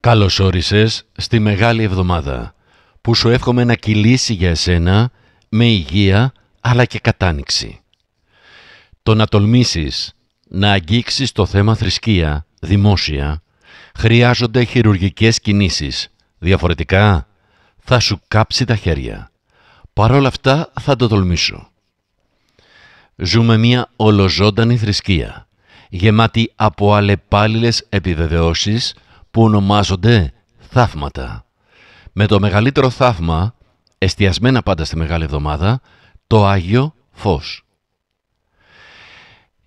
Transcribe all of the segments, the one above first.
Καλώς όρισες στη Μεγάλη Εβδομάδα, που σου εύχομαι να κυλήσει για εσένα με υγεία αλλά και κατάνοιξη. Το να τολμήσεις να αγγίξεις το θέμα θρησκεία δημόσια χρειάζονται χειρουργικές κινήσεις. Διαφορετικά θα σου κάψει τα χέρια. Παρ' όλα αυτά θα το τολμήσω. Ζούμε μια ολοζώντανη θρησκεία, γεμάτη από αλλεπάλληλες επιβεβαιώσεις που ονομάζονται θαύματα. Με το μεγαλύτερο θαύμα, εστιασμένα πάντα στη Μεγάλη Εβδομάδα, το Άγιο Φως.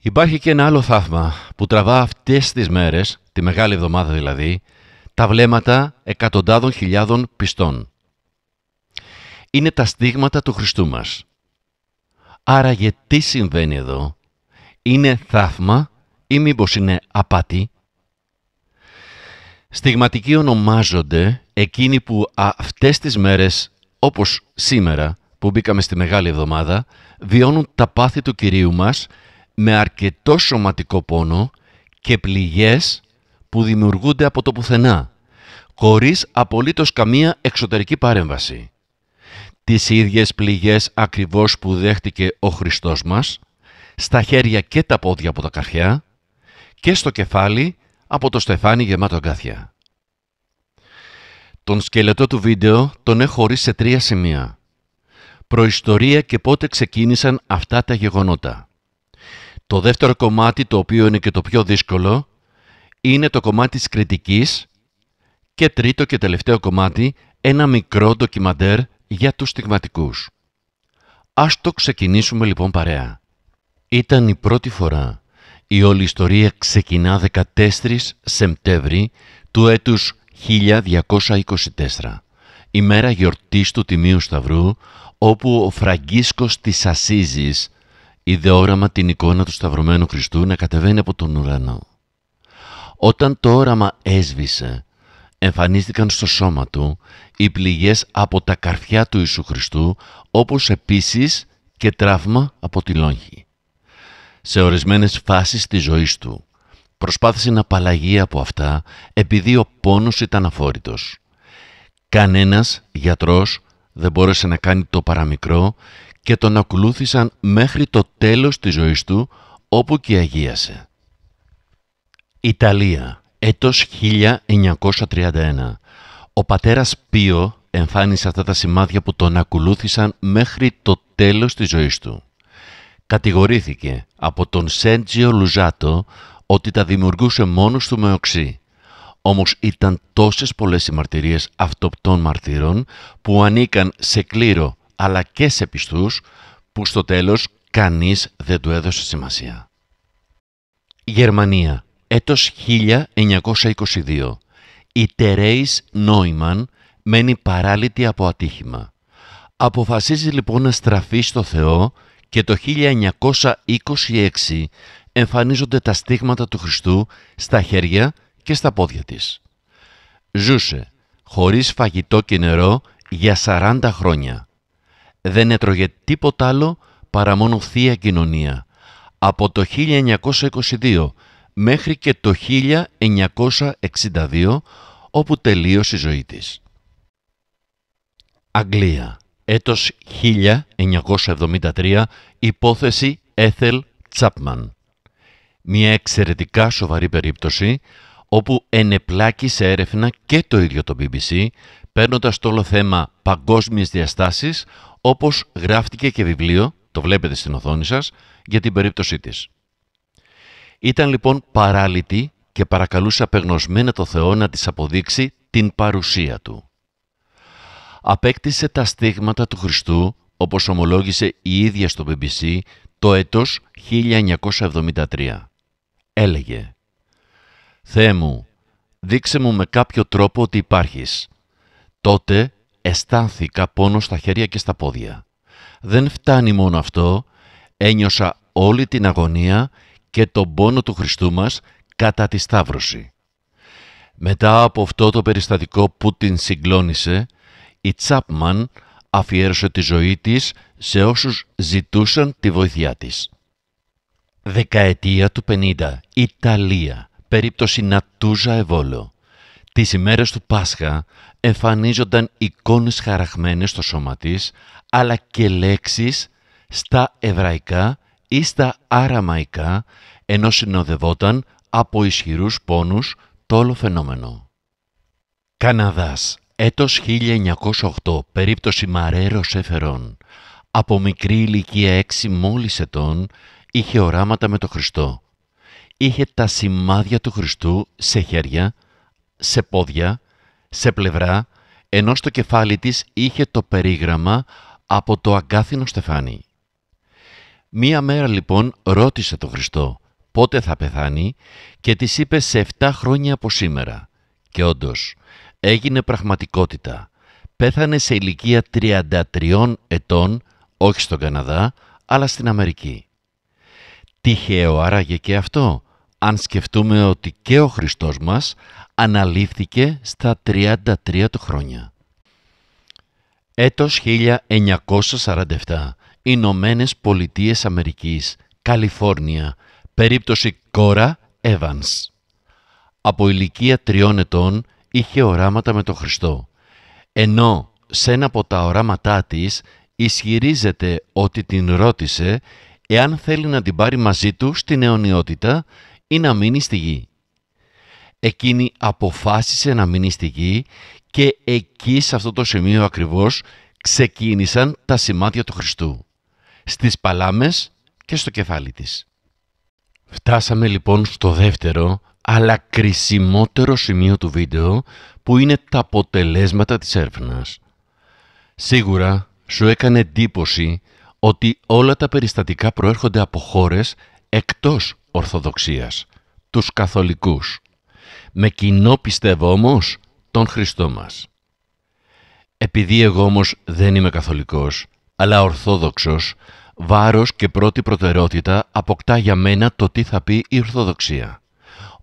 Υπάρχει και ένα άλλο θαύμα που τραβά αυτές τις μέρες, τη Μεγάλη Εβδομάδα δηλαδή, τα βλέμματα εκατοντάδων χιλιάδων πιστών. Είναι τα στίγματα του Χριστού μας. Άραγε τι συμβαίνει εδώ? Είναι θαύμα ή μήπως είναι απάτη? Στιγματικοί ονομάζονται εκείνοι που αυτές τις μέρες, όπως σήμερα που μπήκαμε στη Μεγάλη Εβδομάδα, βιώνουν τα πάθη του Κυρίου μας με αρκετό σωματικό πόνο και πληγές που δημιουργούνται από το πουθενά, χωρίς απολύτως καμία εξωτερική παρέμβαση. Τις ίδιες πληγές ακριβώς που δέχτηκε ο Χριστός μας, στα χέρια και τα πόδια από τα καρφιά και στο κεφάλι από το στεφάνι γεμάτο αγκάθια. Τον σκελετό του βίντεο τον έχω χωρίσει σε 3 σημεία. Προϊστορία και πότε ξεκίνησαν αυτά τα γεγονότα. Το δεύτερο κομμάτι, το οποίο είναι και το πιο δύσκολο, είναι το κομμάτι της κριτικής και τρίτο και τελευταίο κομμάτι, ένα μικρό ντοκιμαντέρ για τους στιγματικούς. Ας το ξεκινήσουμε λοιπόν παρέα. Ήταν η πρώτη φορά. Η όλη ιστορία ξεκινά 14 Σεπτέμβρη του έτους 1224, ημέρα γιορτής του Τιμίου Σταυρού, όπου ο Φραγκίσκος της Ασσίζης είδε όραμα την εικόνα του Σταυρωμένου Χριστού να κατεβαίνει από τον ουρανό. Όταν το όραμα έσβησε, εμφανίστηκαν στο σώμα του οι πληγές από τα καρφιά του Ιησού Χριστού, όπως επίσης και τραύμα από τη λόγχη. Σε ορισμένες φάσεις της ζωής του προσπάθησε να απαλλαγεί από αυτά επειδή ο πόνος ήταν αφόρητος. Κανένας γιατρός δεν μπόρεσε να κάνει το παραμικρό και τον ακολούθησαν μέχρι το τέλος της ζωής του, όπου και αγίασε. Ιταλία, έτος 1931. Ο πατέρας Πίο εμφάνισε αυτά τα σημάδια που τον ακολούθησαν μέχρι το τέλος της ζωής του. Κατηγορήθηκε από τον Σέντζιο Λουζάτο ότι τα δημιουργούσε μόνος του με οξύ. Όμως ήταν τόσες πολλές οι μαρτυρίες αυτοπτών μαρτύρων που ανήκαν σε κλήρο αλλά και σε πιστούς, που στο τέλος κανείς δεν του έδωσε σημασία. Γερμανία, έτος 1922. Η Τερέις Νόιμαν μένει παράλυτη από ατύχημα. Αποφασίζει λοιπόν να στραφεί στο Θεό και το 1926 εμφανίζονται τα στίγματα του Χριστού στα χέρια και στα πόδια της. Ζούσε χωρίς φαγητό και νερό για 40 χρόνια. Δεν έτρωγε τίποτα άλλο παρά μόνο Θεία Κοινωνία, από το 1922 μέχρι και το 1962, όπου τελείωσε η ζωή της. Αγγλία, έτος 1973, υπόθεση Έθελ Τσάπμαν. Μια εξαιρετικά σοβαρή περίπτωση, όπου ενεπλάκη σε έρευνα και το ίδιο το BBC, παίρνοντας το όλο θέμα παγκόσμιες διαστάσεις, όπως γράφτηκε και βιβλίο, το βλέπετε στην οθόνη σας, για την περίπτωσή της. Ήταν λοιπόν παράλυτη και παρακαλούσε απεγνωσμένα το Θεό να της αποδείξει την παρουσία Του. Απέκτησε τα στίγματα του Χριστού, όπως ομολόγησε η ίδια στο BBC, το έτος 1973. Έλεγε: «Θεέ μου, δείξε μου με κάποιο τρόπο ότι υπάρχεις». Τότε αισθάνθηκα πόνο στα χέρια και στα πόδια. Δεν φτάνει μόνο αυτό, ένιωσα όλη την αγωνία και τον πόνο του Χριστού μας κατά τη Σταύρωση. Μετά από αυτό το περιστατικό που την συγκλώνησε, η Τσάπμαν αφιέρωσε τη ζωή της σε όσους ζητούσαν τη βοήθειά της. Δεκαετία του 50, Ιταλία, περίπτωση Νατούζα Εβόλο. Τις ημέρες του Πάσχα εμφανίζονταν εικόνες χαραγμένες στο σώμα της, αλλά και λέξεις στα εβραϊκά ή στα αραμαϊκά, ενώ συνοδευόταν από ισχυρούς πόνους το όλο φαινόμενο. Καναδάς, έτος 1908, περίπτωση Μαρέρο Σεφερών. Από μικρή ηλικία 6 μόλις ετών, είχε οράματα με τον Χριστό. Είχε τα σημάδια του Χριστού σε χέρια, σε πόδια, σε πλευρά, ενώ στο κεφάλι της είχε το περίγραμμα από το αγκάθινο στεφάνι. Μία μέρα λοιπόν ρώτησε τον Χριστό πότε θα πεθάνει και της είπε σε 7 χρόνια από σήμερα. Και όντως έγινε πραγματικότητα. Πέθανε σε ηλικία 33 ετών, όχι στον Καναδά, αλλά στην Αμερική. Τυχαίο άραγε και αυτό, αν σκεφτούμε ότι και ο Χριστός μας αναλήφθηκε στα 33 του χρόνια. Έτος 1947, Ηνωμένες Πολιτείες Αμερικής, Καλιφόρνια, περίπτωση Κόρα Evans. Από ηλικία 3 ετών είχε οράματα με τον Χριστό, ενώ σε ένα από τα οράματά της ισχυρίζεται ότι την ρώτησε εάν θέλει να την πάρει μαζί του στην αιωνιότητα ή να μείνει στη γη. Εκείνη αποφάσισε να μείνει στη γη και εκεί σε αυτό το σημείο ακριβώς ξεκίνησαν τα σημάδια του Χριστού, στις παλάμες και στο κεφάλι της. Φτάσαμε λοιπόν στο δεύτερο αλλά κρισιμότερο σημείο του βίντεο, που είναι τα αποτελέσματα της έρευνας. Σίγουρα σου έκανε εντύπωση ότι όλα τα περιστατικά προέρχονται από χώρες εκτός Ορθοδοξίας, τους Καθολικούς. Με κοινό πιστεύω όμως τον Χριστό μας. Επειδή εγώ όμως δεν είμαι Καθολικός, αλλά Ορθόδοξος, βάρος και πρώτη προτεραιότητα αποκτά για μένα το τι θα πει η Ορθοδοξία.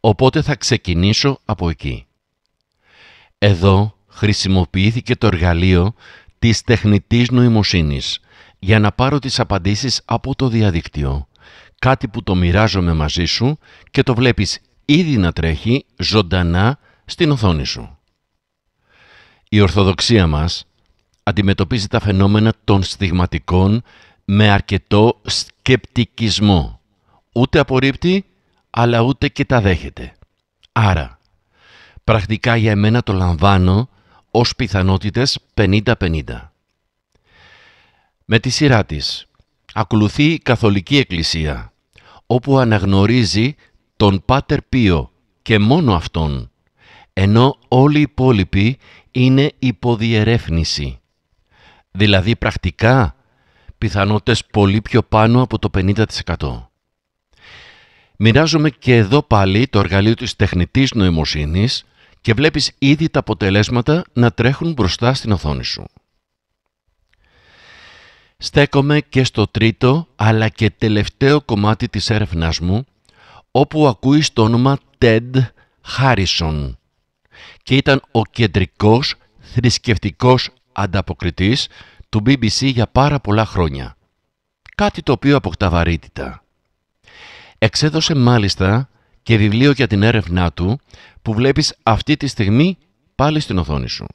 Οπότε θα ξεκινήσω από εκεί. Εδώ χρησιμοποιήθηκε το εργαλείο της τεχνητής νοημοσύνης για να πάρω τις απαντήσεις από το διαδίκτυο. Κάτι που το μοιράζομαι μαζί σου και το βλέπεις ήδη να τρέχει ζωντανά στην οθόνη σου. Η Ορθοδοξία μας αντιμετωπίζει τα φαινόμενα των στιγματικών με αρκετό σκεπτικισμό. Ούτε απορρίπτει, αλλά ούτε και τα δέχεται. Άρα, πρακτικά για εμένα το λαμβάνω ως πιθανότητες 50-50. Με τη σειρά της, ακολουθεί η Καθολική Εκκλησία, όπου αναγνωρίζει τον Πάτερ Πίο και μόνο αυτόν, ενώ όλοι οι υπόλοιποι είναι υποδιερεύνηση. Δηλαδή πρακτικά πιθανότητες πολύ πιο πάνω από το 50%. Μοιράζομαι και εδώ πάλι το εργαλείο της τεχνητής νοημοσύνης και βλέπεις ήδη τα αποτελέσματα να τρέχουν μπροστά στην οθόνη σου. Στέκομαι και στο τρίτο αλλά και τελευταίο κομμάτι της έρευνάς μου, όπου ακούεις το όνομα Ted Harrison και ήταν ο κεντρικός θρησκευτικός ανταποκριτής του BBC για πάρα πολλά χρόνια. Κάτι το οποίο αποκτά βαρύτητα. Εξέδωσε μάλιστα και βιβλίο για την έρευνά του που βλέπεις αυτή τη στιγμή πάλι στην οθόνη σου.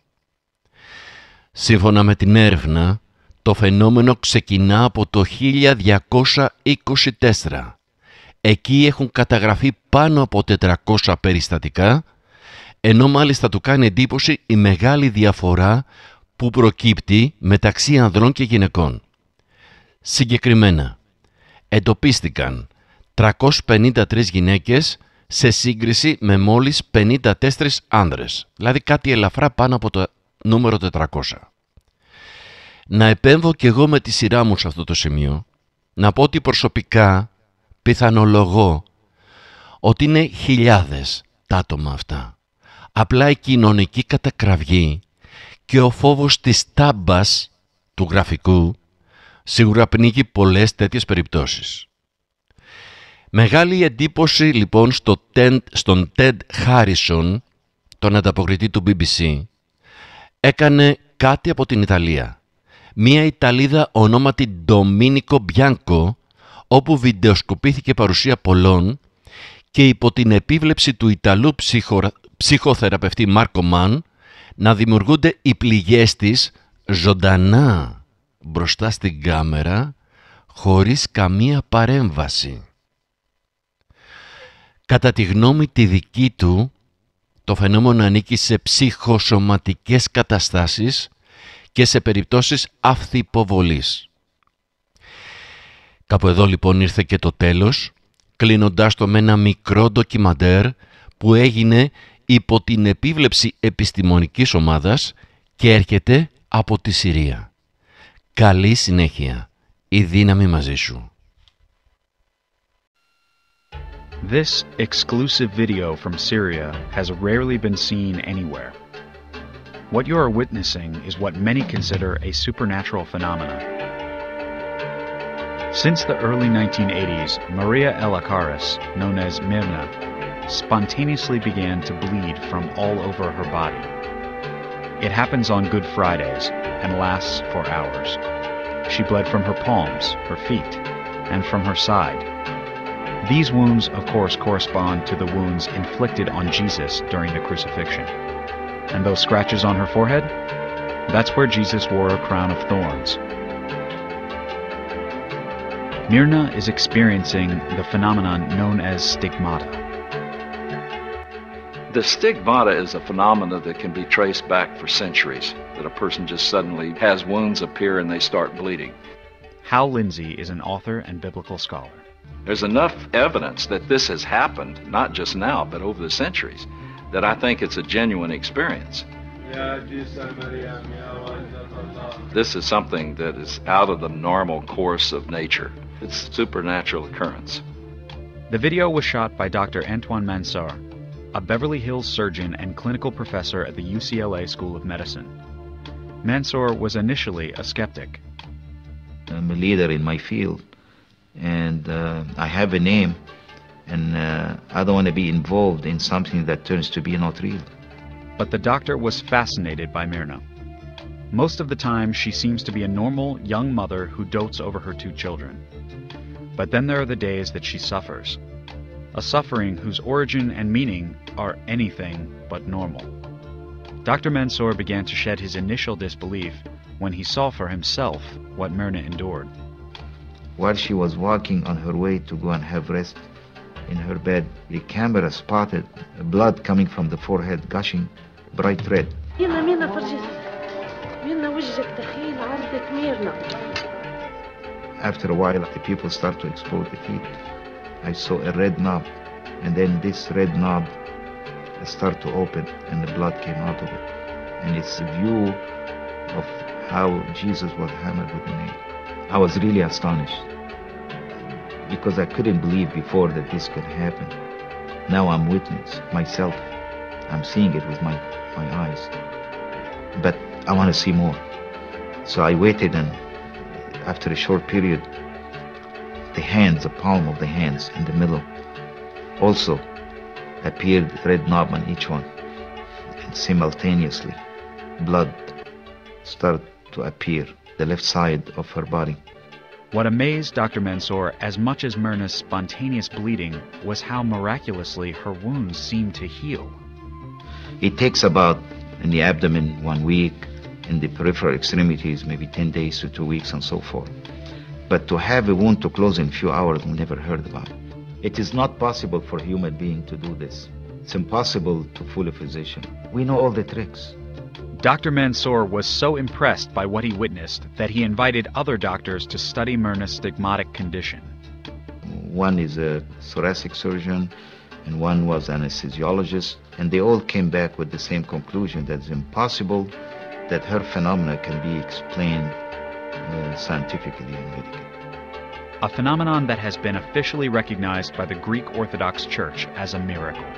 Σύμφωνα με την έρευνα, το φαινόμενο ξεκινά από το 1224. Εκεί έχουν καταγραφεί πάνω από 400 περιστατικά, ενώ μάλιστα του κάνει εντύπωση η μεγάλη διαφορά που προκύπτει μεταξύ ανδρών και γυναικών. Συγκεκριμένα, εντοπίστηκαν 353 γυναίκες σε σύγκριση με μόλις 54 άνδρες, δηλαδή κάτι ελαφρά πάνω από το νούμερο 400. Να επέμβω κι εγώ με τη σειρά μου σε αυτό το σημείο, να πω ότι προσωπικά πιθανολογώ ότι είναι χιλιάδες τα άτομα αυτά. Απλά η κοινωνική κατακραυγή και ο φόβος της τάμπας του γραφικού σίγουρα πνίγει πολλές τέτοιες περιπτώσεις. Μεγάλη εντύπωση λοιπόν στον Ted Harrison, τον ανταποκριτή του BBC, έκανε κάτι από την Ιταλία. Μία Ιταλίδα ονόματι Ντομίνικο Μπιάνκο, όπου βιντεοσκοπήθηκε παρουσία πολλών και υπό την επίβλεψη του Ιταλού ψυχοθεραπευτή Μάρκο Μαν να δημιουργούνται οι πληγές της ζωντανά μπροστά στην κάμερα χωρίς καμία παρέμβαση. Κατά τη γνώμη τη δική του, το φαινόμενο ανήκει σε ψυχοσωματικές καταστάσεις και σε περιπτώσεις αυθυποβολής. Κάπου εδώ λοιπόν ήρθε και το τέλος, κλείνοντάς το με ένα μικρό ντοκιμαντέρ που έγινε υπό την επίβλεψη επιστημονικής ομάδας και έρχεται από τη Συρία. Καλή συνέχεια. Η δύναμη μαζί σου. This exclusive video from Syria has rarely been seen anywhere. What you are witnessing is what many consider a supernatural phenomenon. Since the early 1980s, Maria Elakaris, known as Mirna, spontaneously began to bleed from all over her body. It happens on Good Fridays and lasts for hours. She bled from her palms, her feet, and from her side. These wounds, of course, correspond to the wounds inflicted on Jesus during the crucifixion. And those scratches on her forehead? That's where Jesus wore a crown of thorns. Mirna is experiencing the phenomenon known as stigmata. The stigmata is a phenomenon that can be traced back for centuries, that a person just suddenly has wounds appear and they start bleeding. Hal Lindsey is an author and biblical scholar. There's enough evidence that this has happened, not just now, but over the centuries, that I think it's a genuine experience. This is something that is out of the normal course of nature. It's a supernatural occurrence. The video was shot by Dr. Antoine Mansour, a Beverly Hills surgeon and clinical professor at the UCLA School of Medicine. Mansour was initially a skeptic. I'm a leader in my field, and I have a name, and I don't want to be involved in something that turns to be not real. But the doctor was fascinated by Mirna. Most of the time, she seems to be a normal young mother who dotes over her two children. But then there are the days that she suffers. A suffering whose origin and meaning are anything but normal. Dr. Mansour began to shed his initial disbelief when he saw for himself what Mirna endured. While she was walking on her way to go and have rest in her bed, the camera spotted blood coming from the forehead, gushing bright red. After a while, the people start to explore the feet. I saw a red knob, and then this red knob started to open, and the blood came out of it. And it's a view of how Jesus was hammered with a nail. I was really astonished, because I couldn't believe before that this could happen. Now I'm witness myself. I'm seeing it with my eyes. But I want to see more. So I waited, and after a short period, the hands, the palm of the hands in the middle, also appeared red knob on each one. And simultaneously, blood started to appear the left side of her body. What amazed Dr. Mansour as much as Mirna's spontaneous bleeding was how miraculously her wounds seemed to heal. It takes about, in the abdomen, 1 week, in the peripheral extremities, maybe 10 days to 2 weeks, and so forth. But to have a wound to close in a few hours, we never heard about it. It is not possible for a human being to do this. It's impossible to fool a physician. We know all the tricks. Dr. Mansour was so impressed by what he witnessed that he invited other doctors to study Mirna's stigmatic condition. One is a thoracic surgeon, and one was an anesthesiologist, and they all came back with the same conclusion, that it's impossible that her phenomena can be explained scientifically and medically. A phenomenon that has been officially recognized by the Greek Orthodox Church as a miracle.